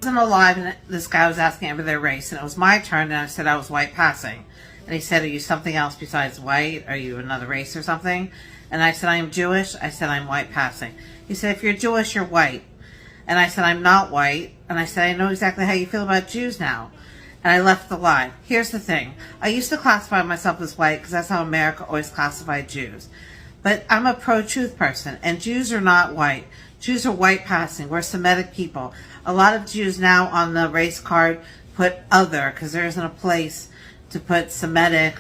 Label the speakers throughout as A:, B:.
A: wasn't alive, and this guy was asking every their race, and it was my turn, and I said I was white passing. And he said, are you something else besides white? Are you another race or something? And I said, I am Jewish. I said, I'm white passing. He said, if you're Jewish, you're white. And I said, I'm not white. And I said, I know exactly how you feel about Jews now. And I left the line. Here's the thing. I used to classify myself as white because that's how America always classified Jews. But I'm a pro-truth person, and Jews are not white. Jews are white passing. We're Semitic people. A lot of Jews now on the race card put other, because there isn't a place to put Semitic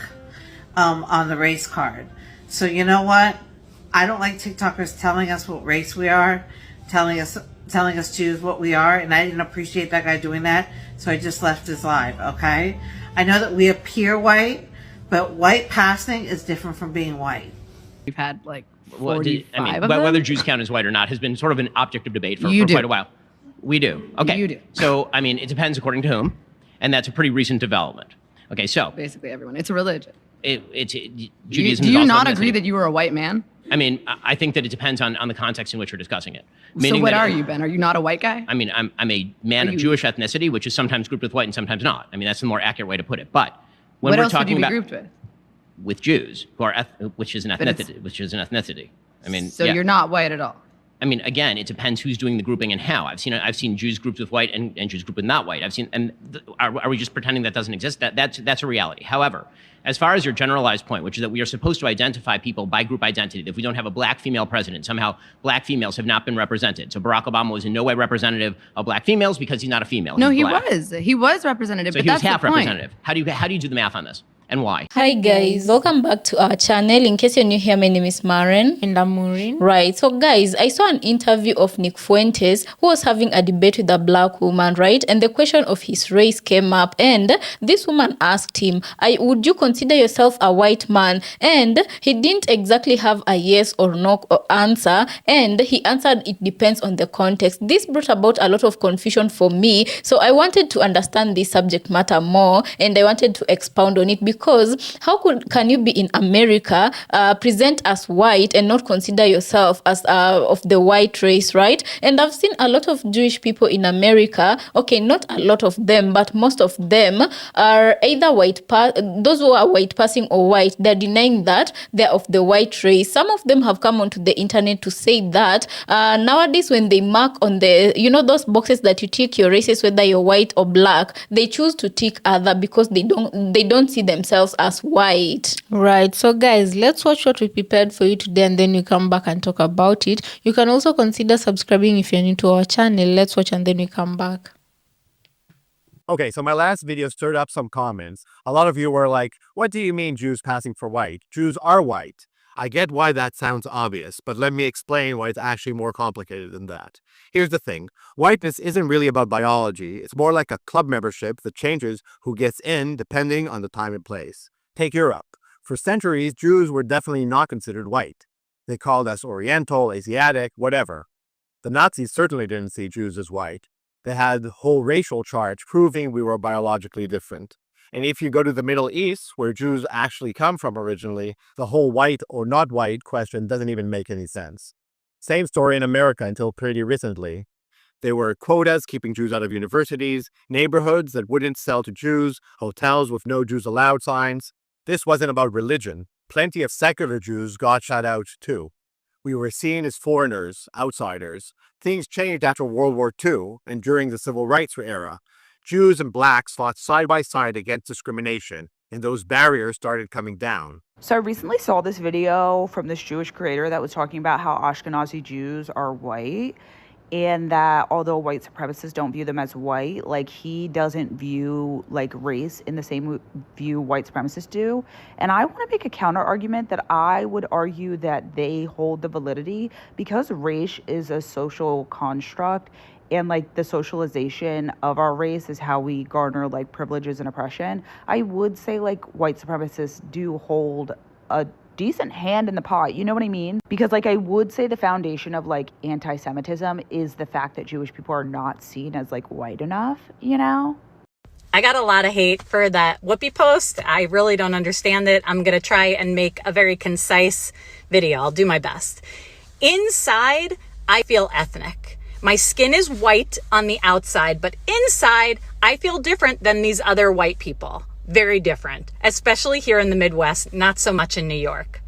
A: on the race card. So you know what? I don't like TikTokers telling us what race we are, telling us Jews what we are, and I didn't appreciate that guy doing that, so I just left his live, okay? I know that we appear white, but white passing is different from being white.
B: We've had like 45 of them.
C: Whether Jews count as white or not has been sort of an object of debate for quite a while. We do. Okay.
B: You do.
C: So, I mean, it depends according to whom, and that's a pretty recent development. Okay, so.
B: Basically everyone. It's a religion.
C: Judaism
B: do you not agree that you were a white man?
C: I mean, I think that it depends on the context in which we're discussing it.
B: So what are you, Ben? Are you not a white guy?
C: I mean, I'm a man of Jewish ethnicity, which is sometimes grouped with white and sometimes not. I mean, that's the more accurate way to put it. But when we're talking about
B: grouped with?
C: With Jews, who are which is an ethnicity. I mean,
B: so you're not white at all.
C: I mean, again, it depends who's doing the grouping and how. I've seen Jews grouped with white and Jews grouped with not white. Are we just pretending that doesn't exist? That's a reality. However, as far as your generalized point, which is that we are supposed to identify people by group identity, that if we don't have a black female president, somehow black females have not been represented. So Barack Obama was in no way representative of black females because he's not a female.
B: No, he was. He was representative,
C: so
B: but
C: he was
B: that's
C: half
B: the point.
C: representative. How do you do the math on this? And why?
D: Hi guys, welcome back to our channel. In case you're new here, my name is Maren.
E: And I'm Maureen.
D: Right, so guys, I saw an interview of Nick Fuentes who was having a debate with a black woman, right? And the question of his race came up, and this woman asked him, would you consider yourself a white man? And he didn't exactly have a yes or no answer, and he answered it depends on the context. This brought about a lot of confusion for me, so I wanted to understand this subject matter more, and I wanted to expound on it, because how can you be in America, present as white and not consider yourself as of the white race, right? And I've seen a lot of Jewish people in America. Okay, not a lot of them, but most of them are either those who are white passing or white. They're denying that they're of the white race. Some of them have come onto the internet to say that nowadays when they mark on the, those boxes that you tick your races, whether you're white or black, they choose to tick other because they don't see themselves as white.
E: Right, so guys, let's watch what we prepared for you today, and then we come back and talk about it. You can also consider subscribing if you're new to our channel. Let's watch and then we come back.
F: Okay, so my last video stirred up some comments. A lot of you were like, what do you mean Jews passing for white? Jews are white. I get why that sounds obvious, but let me explain why it's actually more complicated than that. Here's the thing. Whiteness isn't really about biology. It's more like a club membership that changes who gets in depending on the time and place. Take Europe. For centuries, Jews were definitely not considered white. They called us Oriental, Asiatic, whatever. The Nazis certainly didn't see Jews as white. They had the whole racial charge proving we were biologically different. And if you go to the Middle East, where Jews actually come from originally, the whole white or not white question doesn't even make any sense. Same story in America until pretty recently. There were quotas keeping Jews out of universities, neighborhoods that wouldn't sell to Jews, hotels with no Jews allowed signs. This wasn't about religion. Plenty of secular Jews got shut out too. We were seen as foreigners, outsiders. Things changed after World War II and during the Civil Rights era. Jews and blacks fought side by side against discrimination, and those barriers started coming down.
G: So I recently saw this video from this Jewish creator that was talking about how Ashkenazi Jews are white, and that although white supremacists don't view them as white, like he doesn't view like race in the same view white supremacists do. And I want to make a counter argument that I would argue that they hold the validity, because race is a social construct, and like the socialization of our race is how we garner like privileges and oppression. I would say like white supremacists do hold a decent hand in the pot, you know what I mean? Because like I would say the foundation of like anti-Semitism is the fact that Jewish people are not seen as like white enough,
H: I got a lot of hate for that Whoopi post. I really don't understand it. I'm gonna try and make a very concise video. I'll do my best. Inside, I feel ethnic. My skin is white on the outside, but inside, I feel different than these other white people. Very different, especially here in the Midwest, not so much in New York.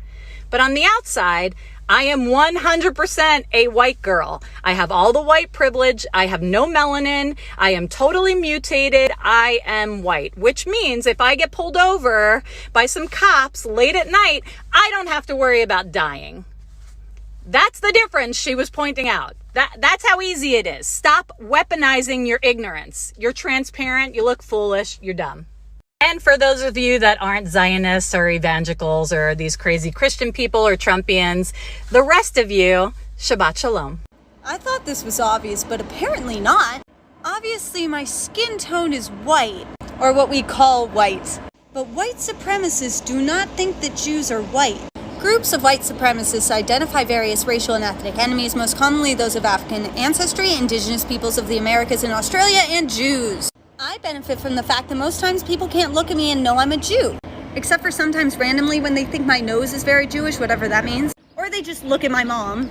H: But on the outside, I am 100% a white girl. I have all the white privilege. I have no melanin. I am totally mutated. I am white, which means if I get pulled over by some cops late at night, I don't have to worry about dying. That's the difference she was pointing out. That's how easy it is. Stop weaponizing your ignorance. You're transparent. You look foolish. You're dumb. And for those of you that aren't Zionists or evangelicals or these crazy Christian people or Trumpians, the rest of you, Shabbat Shalom.
I: I thought this was obvious, but apparently not. Obviously, my skin tone is white, or what we call white. But white supremacists do not think that Jews are white. Groups of white supremacists identify various racial and ethnic enemies, most commonly those of African ancestry, indigenous peoples of the Americas and Australia, and Jews. I benefit from the fact that most times people can't look at me and know I'm a Jew. Except for sometimes randomly when they think my nose is very Jewish, whatever that means. Or they just look at my mom.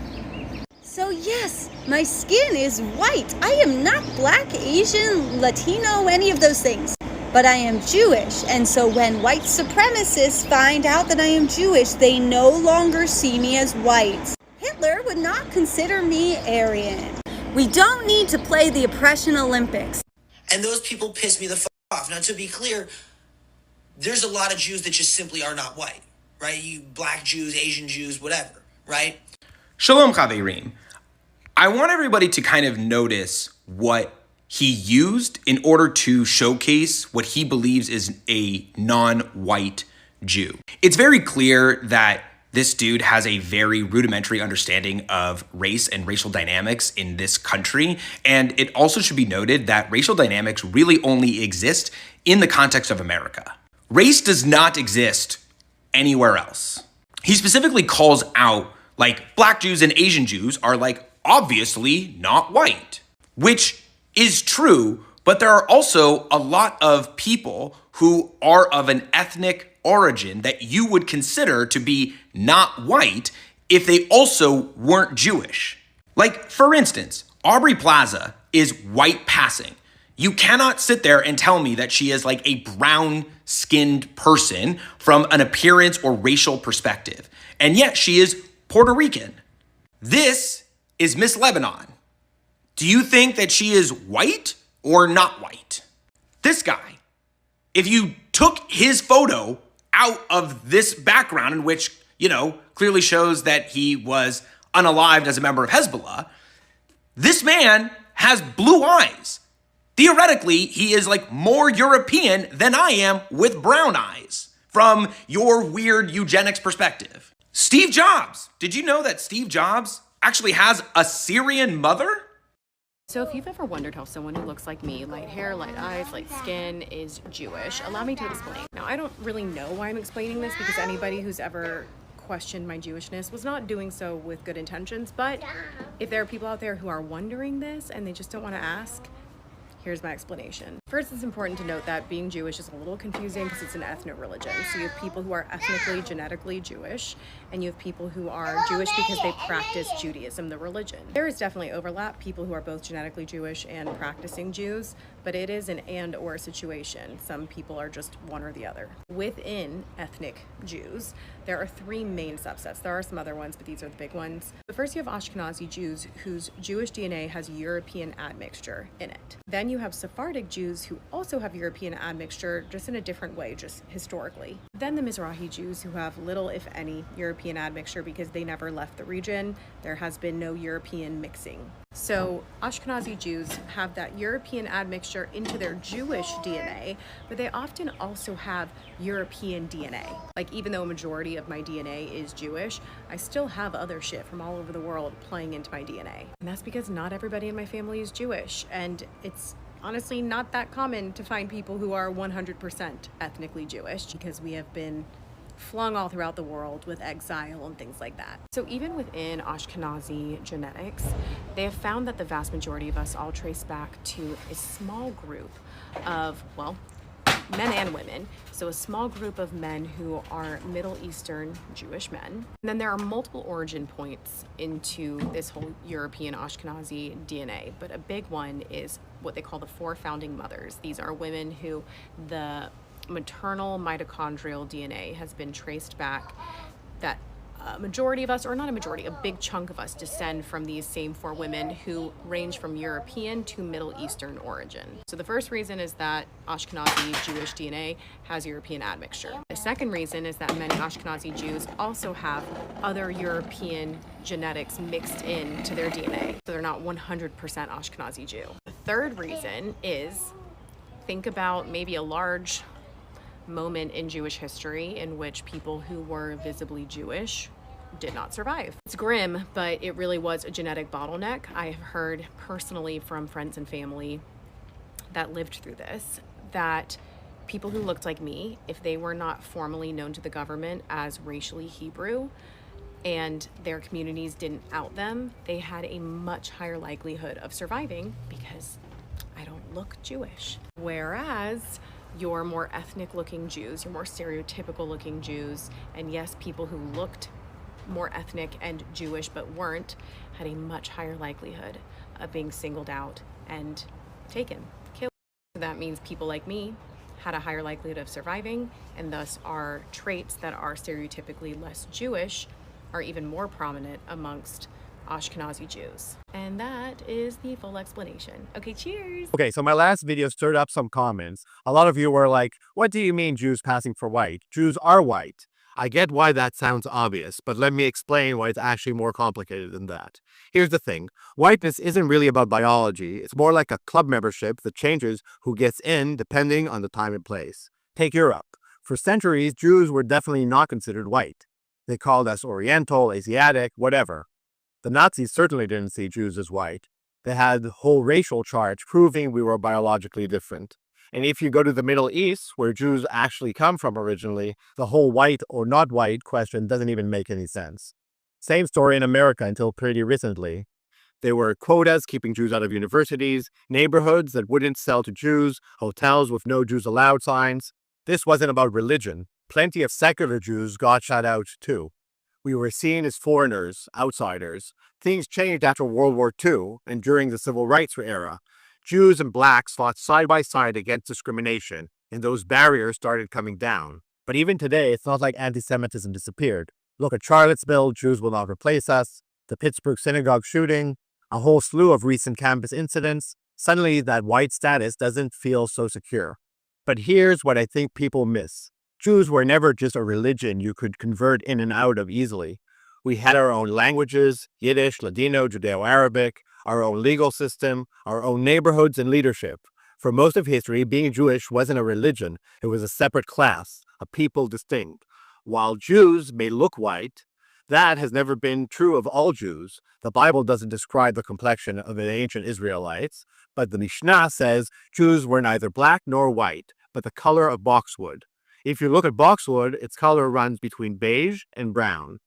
I: So yes, my skin is white. I am not black, Asian, Latino, any of those things. But I am Jewish, and so when white supremacists find out that I am Jewish, they no longer see me as white. Hitler would not consider me Aryan. We don't need to play the oppression Olympics.
J: And those people piss me the fuck off. Now, to be clear, there's a lot of Jews that just simply are not white, right? You black Jews, Asian Jews, whatever, right?
K: Shalom Chaverim. I want everybody to kind of notice what he used in order to showcase what he believes is a non-white Jew. It's very clear that this dude has a very rudimentary understanding of race and racial dynamics in this country. And it also should be noted that racial dynamics really only exist in the context of America. Race does not exist anywhere else. He specifically calls out like black Jews and Asian Jews are like obviously not white, which is true, but there are also a lot of people who are of an ethnic origin that you would consider to be not white if they also weren't Jewish. Like, for instance, Aubrey Plaza is white passing. You cannot sit there and tell me that she is like a brown-skinned person from an appearance or racial perspective. And yet she is Puerto Rican. This is Miss Lebanon. Do you think that she is white or not white? This guy, if you took his photo out of this background in which, clearly shows that he was unalived as a member of Hezbollah, this man has blue eyes. Theoretically, he is like more European than I am with brown eyes from your weird eugenics perspective. Steve Jobs. Did you know that Steve Jobs actually has a Syrian mother?
L: So if you've ever wondered how someone who looks like me, light hair, light eyes, light skin, is Jewish, allow me to explain. Now, I don't really know why I'm explaining this because anybody who's ever questioned my Jewishness was not doing so with good intentions, but if there are people out there who are wondering this and they just don't want to ask, here's my explanation. First, it's important to note that being Jewish is a little confusing because it's an ethno-religion. So you have people who are ethnically, genetically Jewish, and you have people who are Jewish because they practice Judaism, the religion. There is definitely overlap, people who are both genetically Jewish and practicing Jews, but it is an and/or situation. Some people are just one or the other. Within ethnic Jews, there are three main subsets. There are some other ones, but these are the big ones. The first, you have Ashkenazi Jews whose Jewish DNA has European admixture in it. Then you have Sephardic Jews who also have European admixture, just in a different way, just historically. Then the Mizrahi Jews who have little, if any, European admixture because they never left the region. There has been no European mixing. So Ashkenazi Jews have that European admixture into their Jewish DNA, but they often also have European DNA. Like, even though a majority of my DNA is Jewish, I still have other shit from all over the world playing into my DNA. And that's because not everybody in my family is Jewish, and it's honestly not that common to find people who are 100% ethnically Jewish because we have been flung all throughout the world with exile and things like that. So even within Ashkenazi genetics, they have found that the vast majority of us all trace back to a small group of, men and women. So a small group of men who are Middle Eastern Jewish men. And then there are multiple origin points into this whole European Ashkenazi DNA, but a big one is what they call the four founding mothers. These are women who the maternal mitochondrial DNA has been traced back, that a majority of us, or not a majority, a big chunk of us descend from these same four women who range from European to Middle Eastern origin. So the first reason is that Ashkenazi Jewish DNA has European admixture. The second reason is that many Ashkenazi Jews also have other European genetics mixed into their DNA. So they're not 100% Ashkenazi Jew. The third reason is, think about maybe a large moment in Jewish history in which people who were visibly Jewish did not survive. It's grim, but it really was a genetic bottleneck. I have heard personally from friends and family that lived through this, that people who looked like me, if they were not formally known to the government as racially Hebrew and their communities didn't out them, they had a much higher likelihood of surviving because I don't look Jewish. Whereas your more ethnic looking Jews, your more stereotypical looking Jews, and yes, people who looked more ethnic and Jewish but weren't, had a much higher likelihood of being singled out and taken, killed. That means people like me had a higher likelihood of surviving, and thus our traits that are stereotypically less Jewish are even more prominent amongst Ashkenazi Jews. And that is the full explanation. Okay, cheers.
F: Okay, so my last video stirred up some comments. A lot of you were like, what do you mean Jews passing for white? Jews are white. I get why that sounds obvious, but let me explain why it's actually more complicated than that. Here's the thing. Whiteness isn't really about biology. It's more like a club membership that changes who gets in depending on the time and place. Take Europe. For centuries, Jews were definitely not considered white. They called us Oriental, Asiatic, whatever. The Nazis certainly didn't see Jews as white. They had whole racial charts proving we were biologically different. And if you go to the Middle East, where Jews actually come from originally, the whole white or not white question doesn't even make any sense. Same story in America until pretty recently. There were quotas keeping Jews out of universities, neighborhoods that wouldn't sell to Jews, hotels with no Jews allowed signs. This wasn't about religion. Plenty of secular Jews got shut out too. We were seen as foreigners, outsiders. Things changed after World War II and during the Civil Rights era. Jews and blacks fought side by side against discrimination, and those barriers started coming down. But even today, it's not like anti-Semitism disappeared. Look at Charlottesville, Jews will not replace us, the Pittsburgh synagogue shooting, a whole slew of recent campus incidents. Suddenly, that white status doesn't feel so secure. But here's what I think people miss. Jews were never just a religion you could convert in and out of easily. We had our own languages, Yiddish, Ladino, Judeo-Arabic, our own legal system, our own neighborhoods and leadership. For most of history, being Jewish wasn't a religion. It was a separate class, a people distinct. While Jews may look white, that has never been true of all Jews. The Bible doesn't describe the complexion of the ancient Israelites, but the Mishnah says Jews were neither black nor white, but the color of boxwood. If you look at boxwood, its color runs between beige and brown.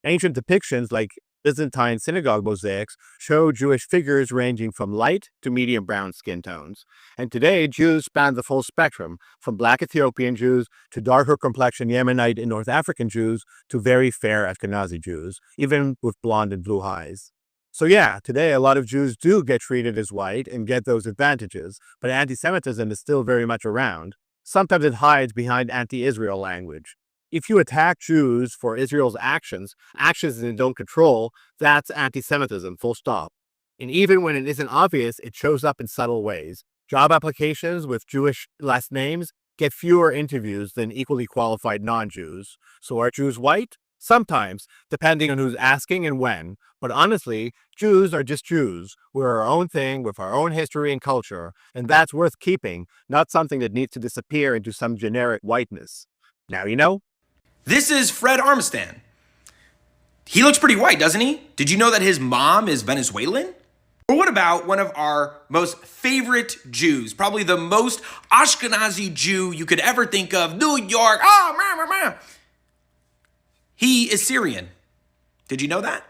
F: Ancient depictions like Byzantine synagogue mosaics show Jewish figures ranging from light to medium brown skin tones. And today, Jews span the full spectrum, from black Ethiopian Jews to darker complexion Yemenite and North African Jews to very fair Ashkenazi Jews, even with blonde and blue eyes. So yeah, today a lot of Jews do get treated as white and get those advantages, but anti-Semitism is still very much around. Sometimes it hides behind anti-Israel language. If you attack Jews for Israel's actions they don't control, that's anti-Semitism, full stop. And even when it isn't obvious, it shows up in subtle ways. Job applications with Jewish last names get fewer interviews than equally qualified non-Jews. So are Jews white? Sometimes, depending on who's asking and when. But honestly, Jews are just Jews. We're our own thing with our own history and culture, and that's worth keeping, not something that needs to disappear into some generic whiteness. Now you know?
K: This is Fred Armistan. He looks pretty white, doesn't he? Did you know that his mom is Venezuelan? Or what about one of our most favorite Jews, probably the most Ashkenazi Jew you could ever think of, New York, He is Syrian. Did you know that?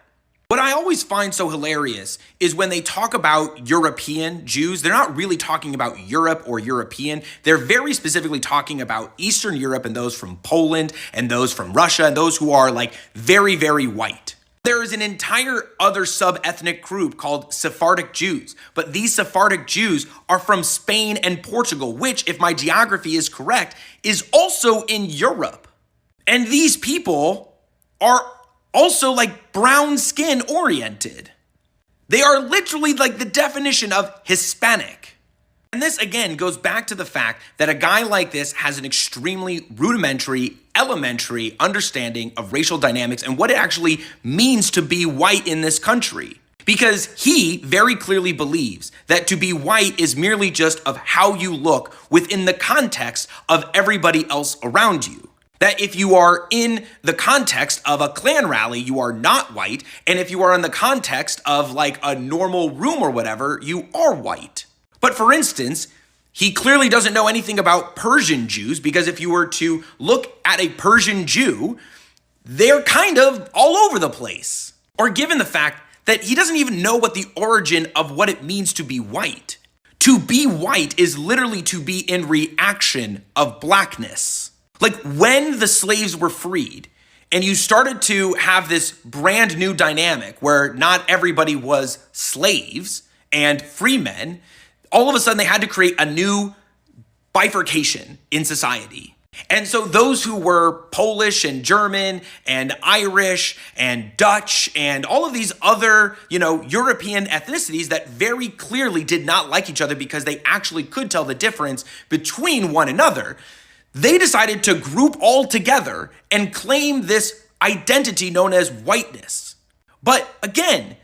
K: What I always find so hilarious is when they talk about European Jews, they're not really talking about Europe or European. They're very specifically talking about Eastern Europe and those from Poland and those from Russia and those who are like very, very white. There is an entire other sub-ethnic group called Sephardic Jews, but these Sephardic Jews are from Spain and Portugal, which, if my geography is correct, is also in Europe. And these people are also like brown skin oriented. They are literally like the definition of Hispanic. And this again goes back to the fact that a guy like this has an extremely rudimentary, elementary understanding of racial dynamics and what it actually means to be white in this country. Because he very clearly believes that to be white is merely just of how you look within the context of everybody else around you. That if you are in the context of a Klan rally, you are not white. And if you are in the context of like a normal room or whatever, you are white. But for instance, he clearly doesn't know anything about Persian Jews, because if you were to look at a Persian Jew, they're kind of all over the place. Or given the fact that he doesn't even know what the origin of what it means to be white. To be white is literally to be in reaction of blackness. Like when the slaves were freed and you started to have this brand new dynamic where not everybody was slaves and free men, all of a sudden they had to create a new bifurcation in society. And so those who were Polish and German and Irish and Dutch and all of these other, European ethnicities that very clearly did not like each other because they actually could tell the difference between one another, they decided to group all together and claim this identity known as whiteness. But again,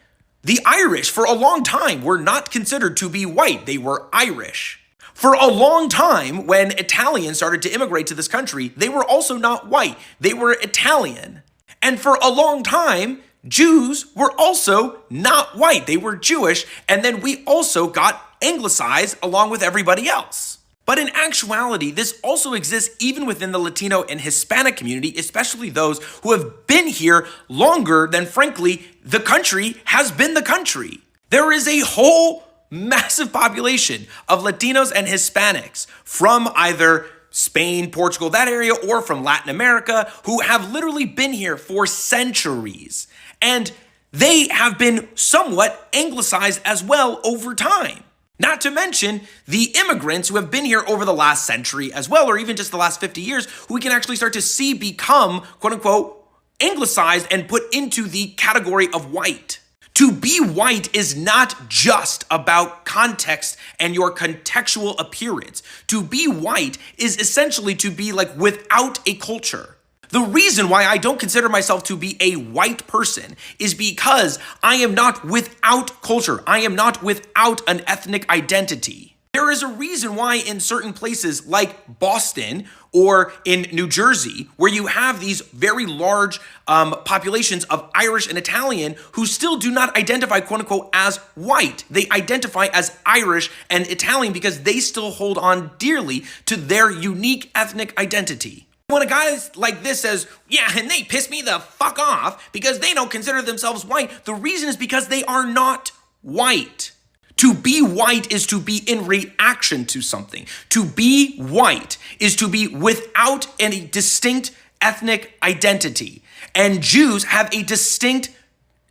K: the Irish for a long time were not considered to be white. They were Irish. For a long time, when Italians started to immigrate to this country, they were also not white. They were Italian. And for a long time, Jews were also not white. They were Jewish. And then we also got anglicized along with everybody else. But in actuality, this also exists even within the Latino and Hispanic community, especially those who have been here longer than, frankly, the country has been the country. There is a whole massive population of Latinos and Hispanics from either Spain, Portugal, that area, or from Latin America, who have literally been here for centuries. And they have been somewhat anglicized as well over time. Not to mention the immigrants who have been here over the last century as well, or even just the last 50 years, who we can actually start to see become, quote unquote, anglicized and put into the category of white. To be white is not just about context and your contextual appearance. To be white is essentially to be like without a culture. The reason why I don't consider myself to be a white person is because I am not without culture. I am not without an ethnic identity. There is a reason why in certain places like Boston or in New Jersey, where you have these very large populations of Irish and Italian who still do not identify, quote unquote, as white. They identify as Irish and Italian because they still hold on dearly to their unique ethnic identity. When a guy like this says, yeah, and they piss me the fuck off because they don't consider themselves white, the reason is because they are not white. To be white is to be in reaction to something. To be white is to be without any distinct ethnic identity. And Jews have a distinct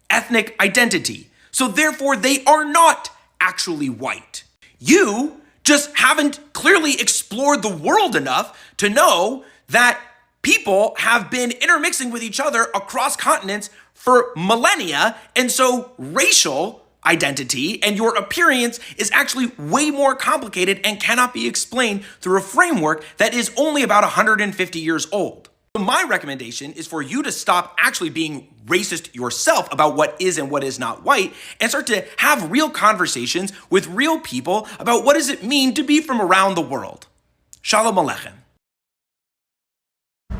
K: ethnic identity. So therefore, they are not actually white. You just haven't clearly explored the world enough to know that people have been intermixing with each other across continents for millennia, and so racial identity and your appearance is actually way more complicated and cannot be explained through a framework that is only about 150 years old. So my recommendation is for you to stop actually being racist yourself about what is and what is not white and start to have real conversations with real people about what does it mean to be from around the world. Shalom Aleichem.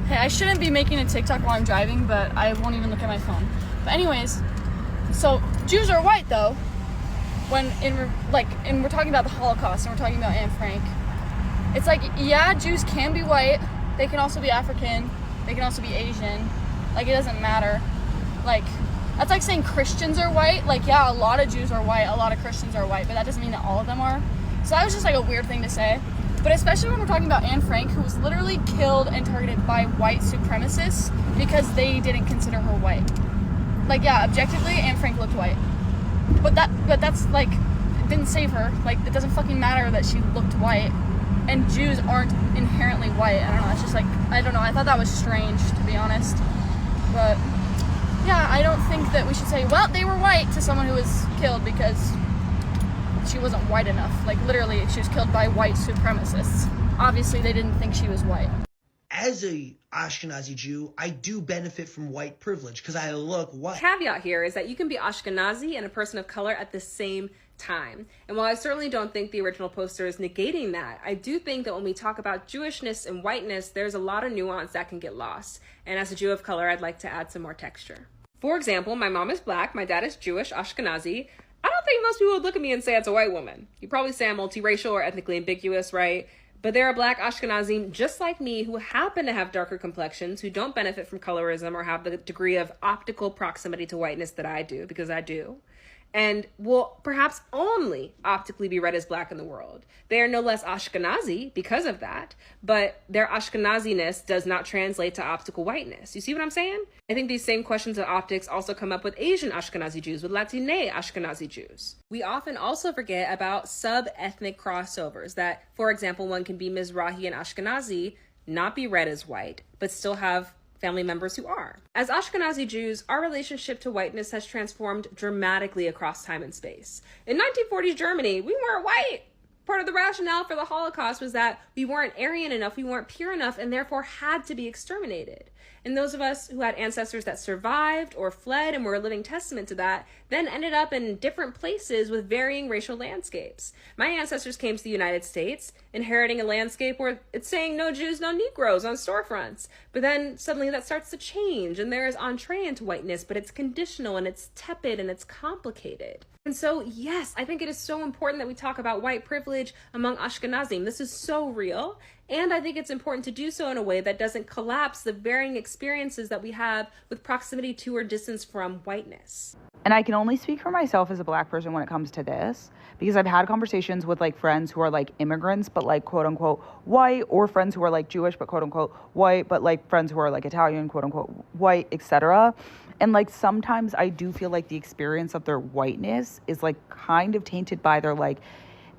M: Hey, I shouldn't be making a TikTok while I'm driving, but I won't even look at my phone. But anyways, so Jews are white though, when we're talking about the Holocaust and we're talking about Anne Frank. It's like, yeah, Jews can be white, they can also be African, they can also be Asian, like it doesn't matter. Like, That's like saying Christians are white. Like, yeah, a lot of Jews are white, a lot of Christians are white, but that doesn't mean that all of them are. So that was just like a weird thing to say. But especially when we're talking about Anne Frank, who was literally killed and targeted by white supremacists because they didn't consider her white. Like, yeah, objectively, Anne Frank looked white. But that's like, it didn't save her. Like, it doesn't fucking matter that she looked white. And Jews aren't inherently white. I don't know, it's just like, I don't know, I thought that was strange, to be honest. But yeah, I don't think that we should say, well, they were white to someone who was killed because she wasn't white enough. Like, literally, she was killed by white supremacists. Obviously, they didn't think she was white.
J: As a Ashkenazi Jew, I do benefit from white privilege because I look white.
N: Caveat here is that you can be Ashkenazi and a person of color at the same time. And while I certainly don't think the original poster is negating that, I do think that when we talk about Jewishness and whiteness, there's a lot of nuance that can get lost. And as a Jew of color, I'd like to add some more texture. For example, my mom is black, my dad is Jewish, Ashkenazi. I don't think most people would look at me and say it's a white woman. You probably say I'm multiracial or ethnically ambiguous, right? But there are black Ashkenazim just like me who happen to have darker complexions, who don't benefit from colorism or have the degree of optical proximity to whiteness that I do, because I do, and will perhaps only optically be read as black in the world. They are no less Ashkenazi because of that, but their Ashkenaziness does not translate to optical whiteness. You see what I'm saying? I think these same questions of optics also come up with Asian Ashkenazi Jews, with Latine Ashkenazi Jews. We often also forget about sub-ethnic crossovers that, for example, one can be Mizrahi and Ashkenazi, not be read as white, but still have family members who are. As Ashkenazi Jews, our relationship to whiteness has transformed dramatically across time and space. In 1940s Germany, we weren't white. Part of the rationale for the Holocaust was that we weren't Aryan enough, we weren't pure enough, and therefore had to be exterminated. And those of us who had ancestors that survived or fled and were a living testament to that then ended up in different places with varying racial landscapes. My ancestors came to the United States, inheriting a landscape where it's saying no Jews, no Negroes on storefronts. But then suddenly that starts to change and there is entree into whiteness, but it's conditional and it's tepid and it's complicated. And so, yes, I think it is so important that we talk about white privilege among Ashkenazim. This is so real. And I think it's important to do so in a way that doesn't collapse the varying experiences that we have with proximity to or distance from whiteness.
G: And I can only speak for myself as a black person when it comes to this, because I've had conversations with like friends who are like immigrants, but like quote unquote white, or friends who are like Jewish, but quote unquote white, but like friends who are like Italian, quote unquote white, etc. And like sometimes I do feel like the experience of their whiteness is like kind of tainted by their like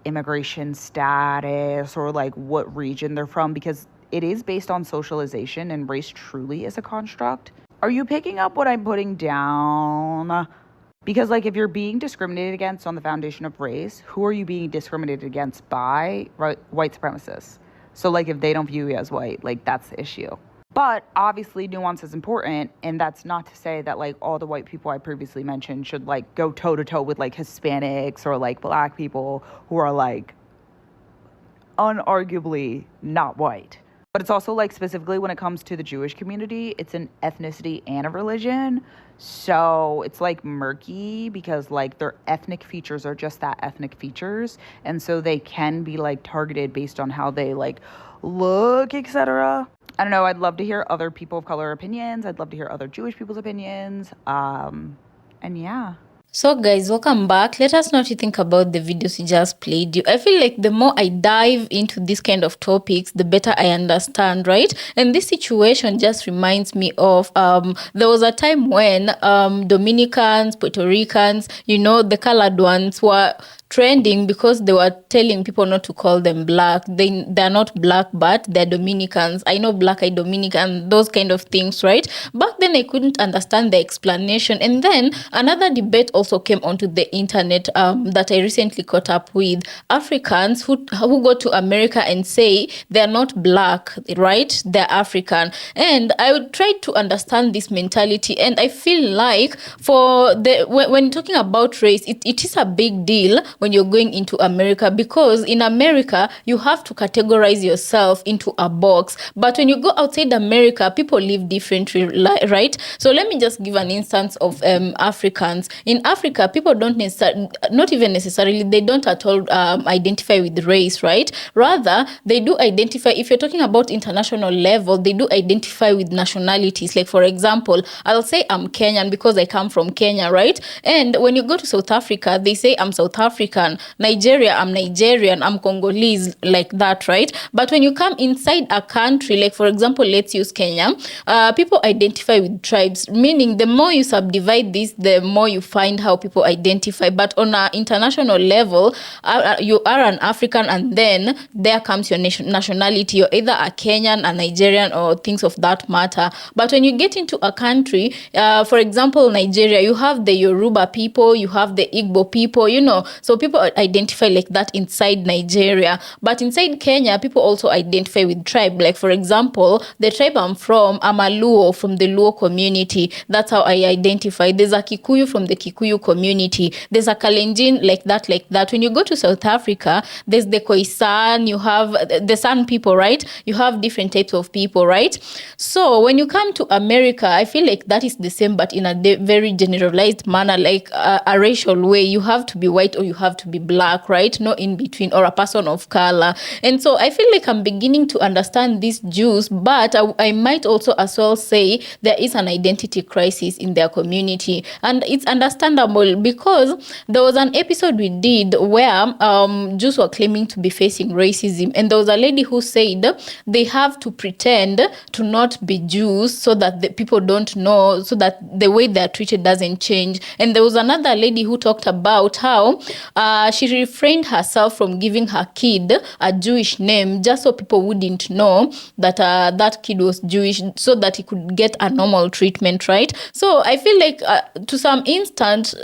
G: immigration status or like what region they're from, because it is based on socialization and race truly is a construct. Are you picking up what I'm putting down? Because like if you're being discriminated against on the foundation of race, who are you being discriminated against by? Right, white supremacists. So like if they don't view you as white, like that's the issue. But obviously nuance is important, and that's not to say that like all the white people I previously mentioned should like go toe to toe with like Hispanics or like black people who are like unarguably not white. But it's also like specifically when it comes to the Jewish community, it's an ethnicity and a religion. So it's like murky because like their ethnic features are just that, ethnic features. And so they can be like targeted based on how they like look, etc. I don't know. I'd love to hear other people of color opinions. I'd love to hear other Jewish people's opinions. And yeah.
D: So guys, welcome back. Let us know what you think about the videos we just played you. I feel like the more I dive into this kind of topics, the better I understand, right? And this situation just reminds me of there was a time when Dominicans, Puerto Ricans, you know, the colored ones were trending because they were telling people not to call them black. They're not black, but they're Dominicans. I know black-eyed Dominican, those kind of things, right? Back then I couldn't understand the explanation. And then another debate also came onto the internet that I recently caught up with. Africans who go to America and say they're not black, right? They're African. And I would try to understand this mentality. And I feel like when talking about race, it is a big deal. when you're going into America, because in America, you have to categorize yourself into a box. But when you go outside America, people live differently, right? So let me just give an instance of Africans. In Africa, people don't not even necessarily, they don't at all identify with race, right? Rather, they do identify, if you're talking about international level, they do identify with nationalities. Like, for example, I'll say I'm Kenyan because I come from Kenya, right? And when you go to South Africa, they say I'm South African. Nigeria, I'm Nigerian. I'm Congolese, like that, right? But when you come inside a country, like, for example, let's use Kenya, people identify with tribes, meaning the more you subdivide this, the more you find how people identify. But on an international level, you are an African, and then there comes your nationality. You're either a Kenyan, a Nigerian, or things of that matter. But when you get into a country, for example, Nigeria, you have the Yoruba people, you have the Igbo people, so people identify like that inside Nigeria. But inside Kenya, people also identify with tribe. Like, for example, the tribe I'm from, I'm a Luo from the Luo community. That's how I identify. There's a Kikuyu from the Kikuyu community. There's a Kalenjin, like that. When you go to South Africa, there's the Khoisan, you have the San people, right? You have different types of people, right? So when you come to America, I feel like that is the same, but in a very generalized manner, like a racial way. You have to be white or you have to be black, right? No in between, or a person of color. And so I feel like I'm beginning to understand these Jews, but I might also as well say there is an identity crisis in their community. And it's understandable because there was an episode we did where Jews were claiming to be facing racism. And there was a lady who said they have to pretend to not be Jews so that the people don't know, so that the way they're treated doesn't change. And there was another lady who talked about how she refrained herself from giving her kid a Jewish name just so people wouldn't know that that kid was Jewish, so that he could get a normal treatment, right? So I feel like to some extent,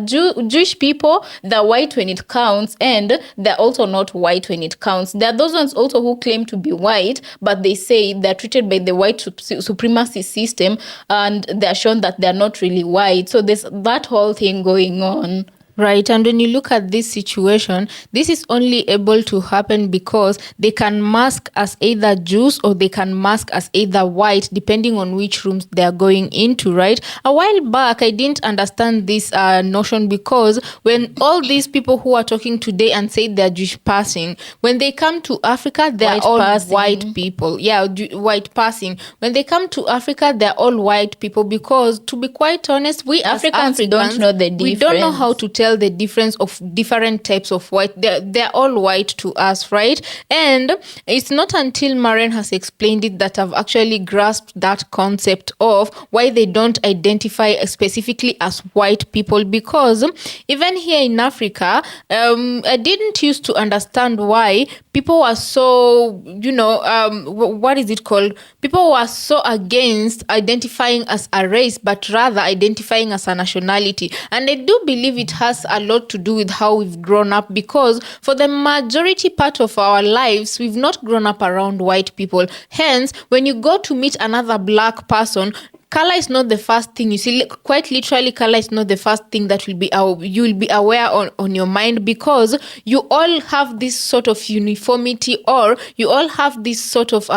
D: Jewish people, they're white when it counts, and they're also not white when it counts. There are those ones also who claim to be white, but they say they're treated by the white supremacy system, and they're shown that they're not really white. So there's that whole thing going on.
E: Right. And when you look at this situation, this is only able to happen because they can mask as either Jews or they can mask as either white, depending on which rooms they are going into, right? A while back, I didn't understand this notion, because when all these people who are talking today and say they're Jewish passing, when they come to Africa, they're all white people. Yeah, white passing. When they come to Africa, they're all white people, because to be quite honest, we Africans
D: don't know the difference.
E: We don't know how to tell the difference of different types of white. They're all white to us, right? And it's not until Maren has explained it that I've actually grasped that concept of why they don't identify specifically as white people, because even here in Africa, I didn't used to understand why people were so, what is it called? People were so against identifying as a race, but rather identifying as a nationality. And I do believe it has a lot to do with how we've grown up, because for the majority part of our lives, we've not grown up around white people. Hence, when you go to meet another black person, color is not the first thing you see. Quite literally, color is not the first thing that you will be aware on your mind, because you all have this sort of uniformity, or you all have this sort of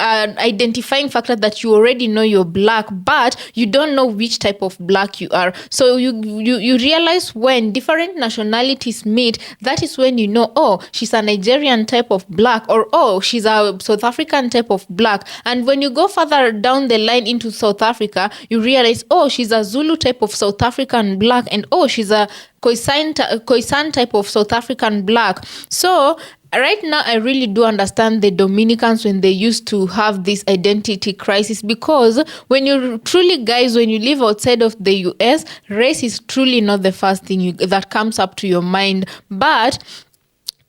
E: an identifying factor that you already know you're black, but you don't know which type of black you are. So you realize when different nationalities meet, that is when you know, oh, she's a Nigerian type of black, or oh, she's a South African type of black. And when you go further down the line into South Africa, you realize, oh, she's a Zulu type of South African black, and oh, she's a Khoisan type of South African black. So right now, I really do understand the Dominicans when they used to have this identity crisis, because when you live outside of the US, race is truly not the first thing that comes up to your mind. But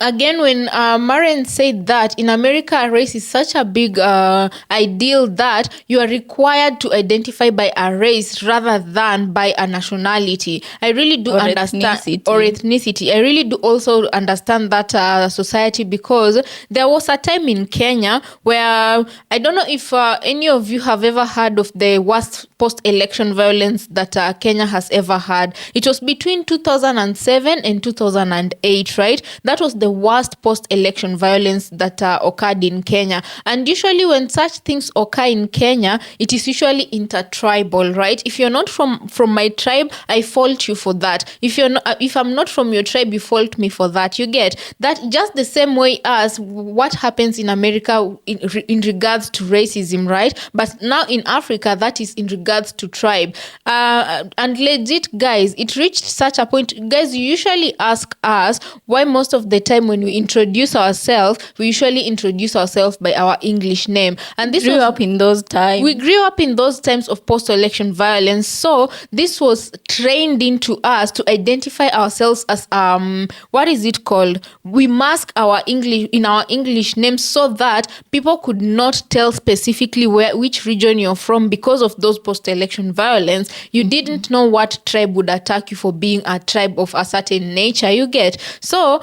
E: Again, when Maren said that in America, race is such a big ideal that you are required to identify by a race rather than by a nationality. I really do understand, or ethnicity. I really do also understand that society, because there was a time in Kenya where I don't know if any of you have ever heard of the worst post-election violence that Kenya has ever had. It was between 2007 and 2008, right? That was the worst post-election violence that occurred in Kenya. And usually when such things occur in Kenya, it is usually intertribal, right? If you're not from my tribe, I fault you for that. If I'm not from your tribe, you fault me for that. You get that, just the same way as what happens in America in regards to racism, right? But now in Africa, that is in regards to tribe. And legit, guys, it reached such a point. Guys, you usually ask us why most of the time when we introduce ourselves, we usually introduce ourselves by our English name. And this
D: grew up in those times.
E: We grew up in those times of post-election violence. So this was trained into us to identify ourselves as what is it called? We mask our English names so that people could not tell specifically which region you're from because of those post-election violence. You didn't know what tribe would attack you for being a tribe of a certain nature, you get. So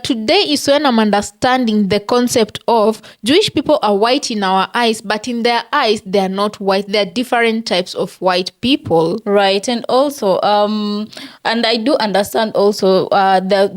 E: today is when I'm understanding the concept of Jewish people are white in our eyes, but in their eyes, they are not white. They are different types of white people.
D: Right. And also, and I do understand also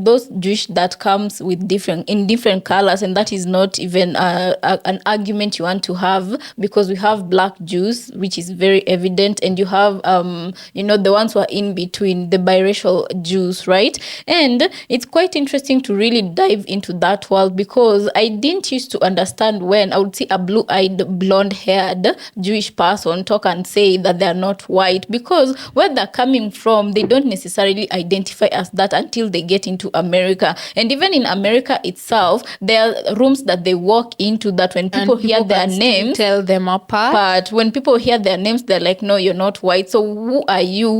D: those Jewish that comes with different colors, and that is not even an argument you want to have, because we have black Jews, which is very evident, and you have the ones who are in between, the biracial Jews, right? And it's quite interesting to really dive into that world, because I didn't used to understand when I would see a blue-eyed, blonde-haired Jewish person talk and say that they're not white, because where they're coming from, they don't necessarily identify as that until they get into America. And even in America itself, there are rooms that they walk into that when people hear their names,
E: tell them apart.
D: But when people hear their names, they're like, no, you're not white. So who are you?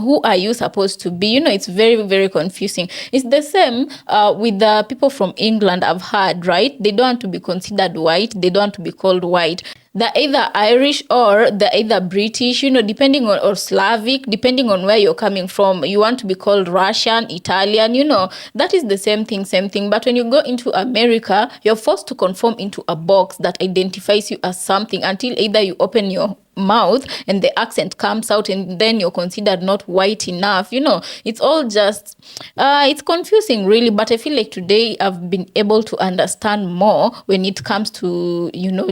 D: Who are you supposed to be? It's very, very confusing. It's the same with the people from England I've heard, right? They don't want to be considered white. They don't want to be called white. They're either Irish or they're either British, depending on, or Slavic, depending on where you're coming from. You want to be called Russian, Italian, that is the same thing. But when you go into America, you're forced to conform into a box that identifies you as something until either you open your mouth and the accent comes out, and then you're considered not white enough. It's all just it's confusing, really. But I feel like today I've been able to understand more when it comes to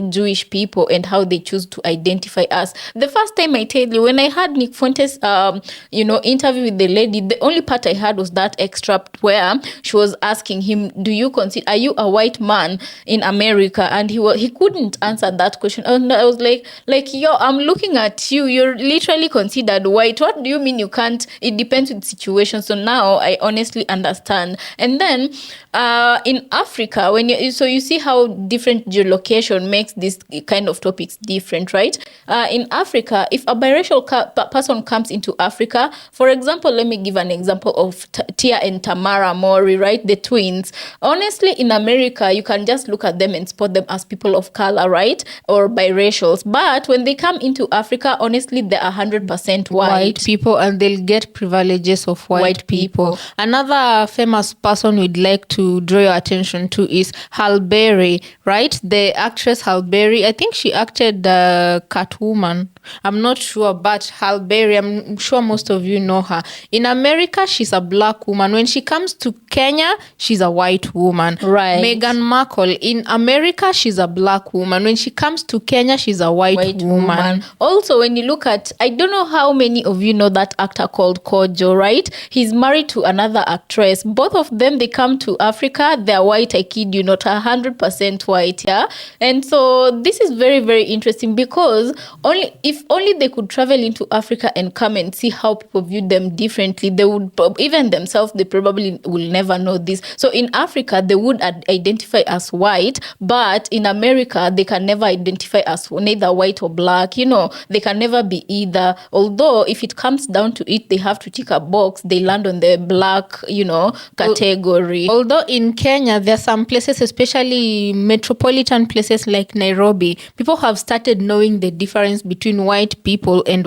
D: Jewish people and how they choose to identify us. The first time, I tell you, when I had Nick Fuentes interview with the lady, the only part I had was that extract where she was asking him, are you a white man in America? And he couldn't answer that question. And I was like yo, I'm looking at you, you're literally considered white. What do you mean you can't? It depends on the situation. So now I honestly understand. And then in Africa, you see how different geolocation makes this kind of topics different, right? In Africa, if a biracial person comes into Africa, for example, let me give an example of Tia and Tamara Mori, right? The twins. Honestly, in America, you can just look at them and spot them as people of color, right? Or biracials. But when they come into Africa, honestly, they are 100% white
E: people, and they'll get privileges of white people. Another famous person we'd like to draw your attention to is Halle Berry, right? The actress Halle Berry. I think she acted Catwoman. I'm not sure, but Halle Berry, I'm sure most of you know her. In America, she's a black woman. When she comes to Kenya, she's a white woman.
D: Right.
E: Meghan Markle, in America, she's a black woman. When she comes to Kenya, she's a white woman.
D: Also, when you look at, I don't know how many of you know that actor called Kojo, right? He's married to another actress. Both of them, they come to Africa, they're white, I kid you not, 100% white, yeah? And so this is very, very interesting, because only if only they could travel into Africa and come and see how people view them differently, they would, even themselves, they probably will never know this. So in Africa, they would identify as white, but in America, they can never identify as neither white or black. You know, they can never be either. Although if it comes down to it, they have to tick a box. They land on the black, you know, category.
E: Although in Kenya, there are some places, especially metropolitan places like Nairobi, people have started knowing the difference between white people and,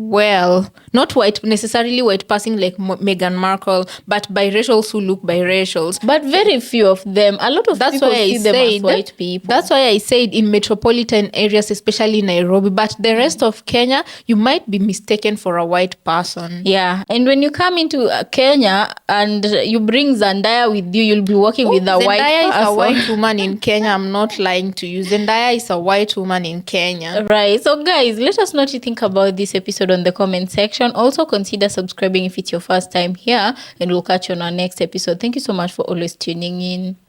E: well, not white, necessarily white passing like Meghan Markle, but biracials who look biracials.
D: But very few of them. A lot of people see them as white people.
E: That's why I said in metropolitan areas, especially Nairobi, but the rest of Kenya, you might be mistaken for a white person.
D: Yeah, and when you come into Kenya and you bring Zendaya with you, you'll be working with a white person.
E: Zendaya is a white woman in Kenya. I'm not lying to you. Zendaya is a white woman in Kenya.
D: Right. So guys, let us know what you think about this episode on the comment section. Also consider subscribing if it's your first time here, and we'll catch you on our next episode. Thank you so much for always tuning in.